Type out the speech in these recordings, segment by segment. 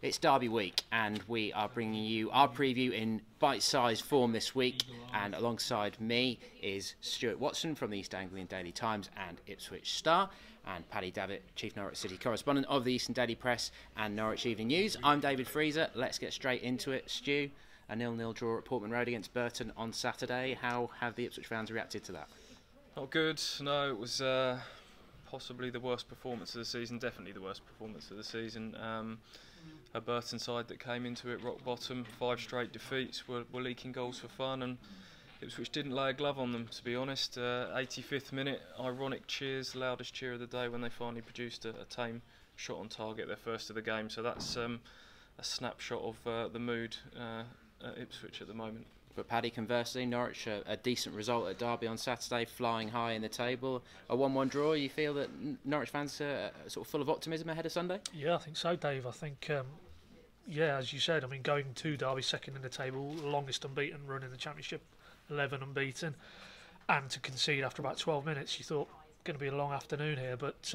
It's Derby week, and we are bringing you our preview in bite-sized form this week. And alongside me is Stuart Watson from the East Anglian Daily Times and Ipswich Star, and Paddy, Davitt, Chief Norwich City correspondent of the Eastern Daily Press and Norwich Evening News. I'm David Freezer. Let's get straight into it. Stu, a 0-0 draw at Portman Road against Burton on Saturday. How have the Ipswich fans reacted to that? Not good. No, it was possibly the worst performance of the season. Definitely the worst performance of the season. A Burton side that came into it rock bottom, 5 straight defeats, were leaking goals for fun, and Ipswich didn't lay a glove on them, to be honest. 85th minute, ironic cheers, loudest cheer of the day when they finally produced a tame shot on target, their first of the game. So that's a snapshot of the mood at Ipswich at the moment. But Paddy, conversely, Norwich a decent result at Derby on Saturday, flying high in the table. A 1-1 draw. You feel that Norwich fans are sort of full of optimism ahead of Sunday? Yeah, I think so, Dave. I think, as you said, going to Derby second in the table, longest unbeaten run in the Championship, 11 unbeaten, and to concede after about 12 minutes, you thought going to be a long afternoon here, but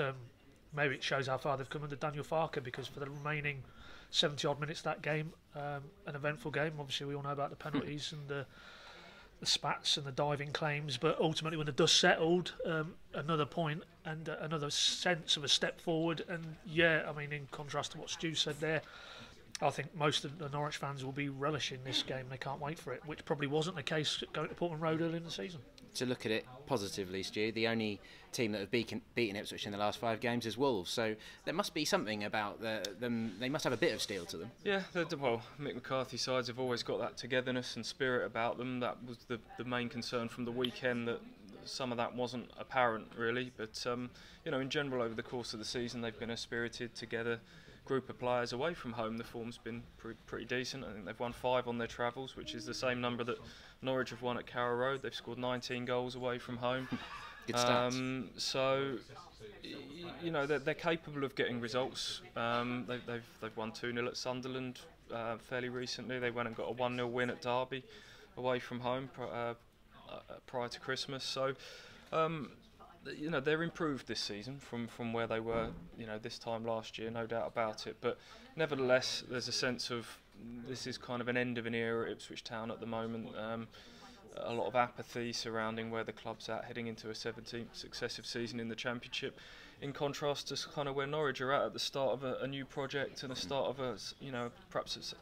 maybe it shows how far they've come under Daniel Farke, because for the remaining 70-odd minutes of that game, an eventful game. Obviously, we all know about the penalties and the spats and the diving claims, but ultimately, when the dust settled, another point and another sense of a step forward. And in contrast to what Stu said there, I think most of the Norwich fans will be relishing this game. They can't wait for it, which probably wasn't the case going to Portman Road early in the season. To look at it positively, Stu, the only team that have beaten Ipswich in the last 5 games is Wolves, so there must be something about them. They must have a bit of steel to them. Yeah, well, Mick McCarthy's sides have always got that togetherness and spirit about them. That was the main concern from the weekend, that some of that wasn't apparent really, but in general over the course of the season they've been a spirited together group of players. Away from home the form's been pretty decent. I think they've won 5 on their travels, which is the same number that Norwich have won at Carrow Road. They've scored 19 goals away from home. Good stats. So they're capable of getting results. They've won 2-0 at Sunderland fairly recently. They went and got a 1-0 win at Derby away from home prior to Christmas. So they're improved this season from where they were this time last year, no doubt about it. But nevertheless, there's a sense of this is kind of an end of an era at Ipswich Town at the moment. A lot of apathy surrounding where the club's at, heading into a 17th successive season in the Championship, in contrast to kind of where Norwich are at the start of a new project and the start of perhaps it's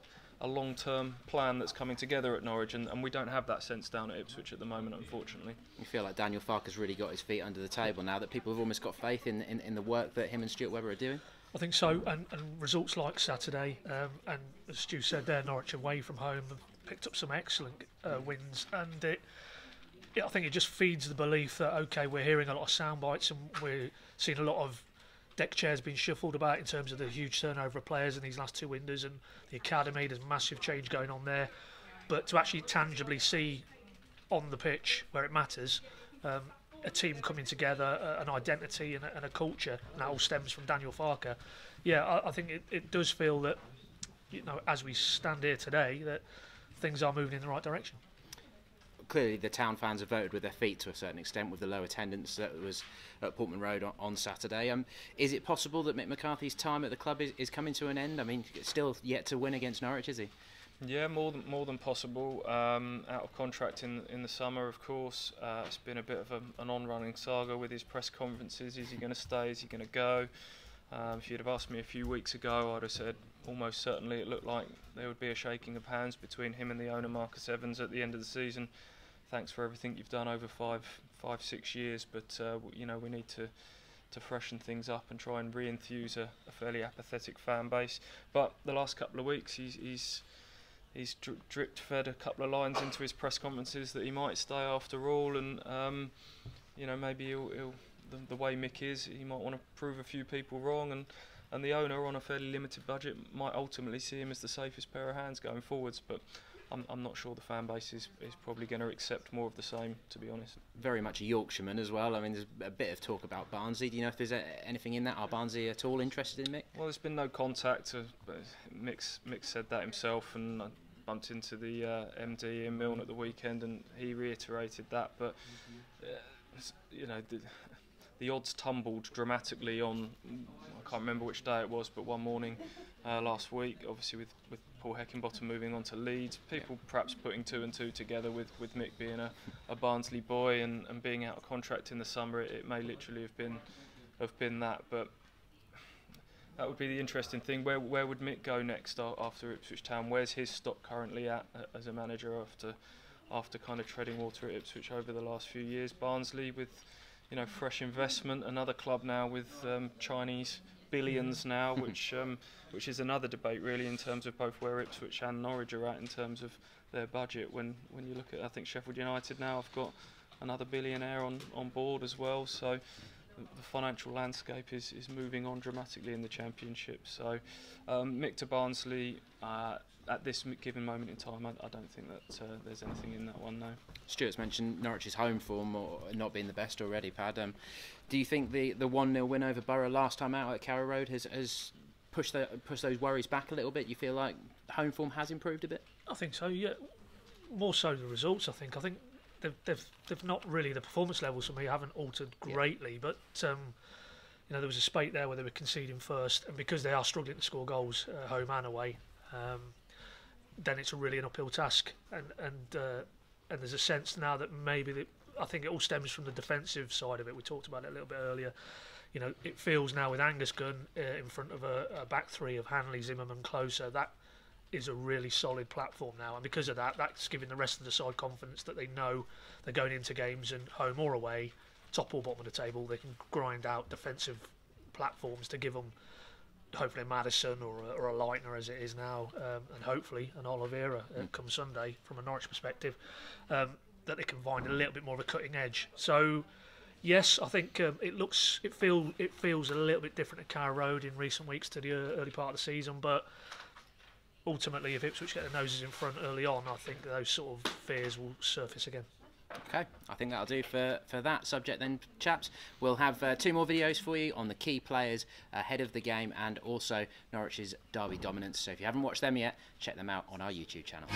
a long-term plan that's coming together at Norwich, and we don't have that sense down at Ipswich at the moment, unfortunately. You feel like Daniel Farke's really got his feet under the table now, that people have almost got faith in the work that him and Stuart Webber are doing? I think so, and results like Saturday, and as Stu said there, Norwich away from home have picked up some excellent wins, and I think it just feeds the belief that, okay, we're hearing a lot of sound bites and we're seeing a lot of deck chairs being shuffled about in terms of the huge turnover of players in these last 2 windows, and the academy, there's massive change going on there, but to actually tangibly see on the pitch where it matters, a team coming together, an identity and a culture, and that all stems from Daniel Farke. I think it does feel that, as we stand here today, that things are moving in the right direction. Clearly the town fans have voted with their feet to a certain extent with the low attendance that was at Portman Road on Saturday. Is it possible that Mick McCarthy's time at the club is coming to an end? Still yet to win against Norwich, is he? Yeah, more than possible. Out of contract in the summer, of course. It's been a bit of an on-running saga with his press conferences. Is he going to stay? Is he going to go? If you'd have asked me a few weeks ago, I'd have said almost certainly it looked like there would be a shaking of hands between him and the owner, Marcus Evans, at the end of the season. Thanks for everything you've done over 5-6 years, but we need to freshen things up and try and re-enthuse a fairly apathetic fan base. But the last couple of weeks, he's drip-fed a couple of lines into his press conferences that he might stay after all, and maybe he'll the way Mick is, he might want to prove a few people wrong, and the owner on a fairly limited budget might ultimately see him as the safest pair of hands going forwards. But I'm not sure the fan base is probably going to accept more of the same, to be honest. Very much a Yorkshireman as well. There's a bit of talk about Barnsley. Do you know if there's anything in that? Are Barnsley at all interested in Mick? Well, there's been no contact. Mick said that himself, and I bumped into the MD in Milne at the weekend, and he reiterated that. But the odds tumbled dramatically on, I can't remember which day it was, but one morning last week, obviously with Paul Heckingbottom moving on to Leeds, people perhaps putting 2 and 2 together with Mick being a Barnsley boy and being out of contract in the summer, it may literally have been that. But that would be the interesting thing. Where would Mick go next after Ipswich Town? Where's his stock currently at as a manager after kind of treading water at Ipswich over the last few years? Barnsley with, you know, fresh investment, another club now with Chinese billions now, which is another debate really in terms of both where Ipswich and Norwich are at in terms of their budget. When you look at, I think Sheffield United now have got another billionaire on board as well, so the financial landscape is moving on dramatically in the Championship. So Mick to Barnsley at this given moment in time, I don't think that there's anything in that one, no. Stuart's mentioned Norwich's home form or not being the best already, Pad. Do you think the 1-0 win over Borough last time out at Carrow Road has pushed those worries back a little bit? You feel like home form has improved a bit? I think so, yeah. More so the results, I think. I think they've not really, the performance levels for me haven't altered greatly, but you know, there was a spate there where they were conceding first, and because they are struggling to score goals home and away, then it's really an uphill task, and there's a sense now that maybe I think it all stems from the defensive side of it. We talked about it a little bit earlier. You know, it feels now with Angus Gunn in front of a back three of Hanley, Zimmerman, Closer, that is a really solid platform now, and because of that, that's giving the rest of the side confidence that they know they're going into games, and home or away, top or bottom of the table, they can grind out defensive platforms to give them hopefully a Madison or a Leitner as it is now, and hopefully an Oliveira come Sunday from a Norwich perspective, that they can find a little bit more of a cutting edge. So yes, I think it feels a little bit different at Carrow Road in recent weeks to the early part of the season, but ultimately, if Ipswich get their noses in front early on, I think those sort of fears will surface again. Okay, I think that'll do for that subject then, chaps. We'll have 2 more videos for you on the key players ahead of the game and also Norwich's derby dominance. So if you haven't watched them yet, check them out on our YouTube channel.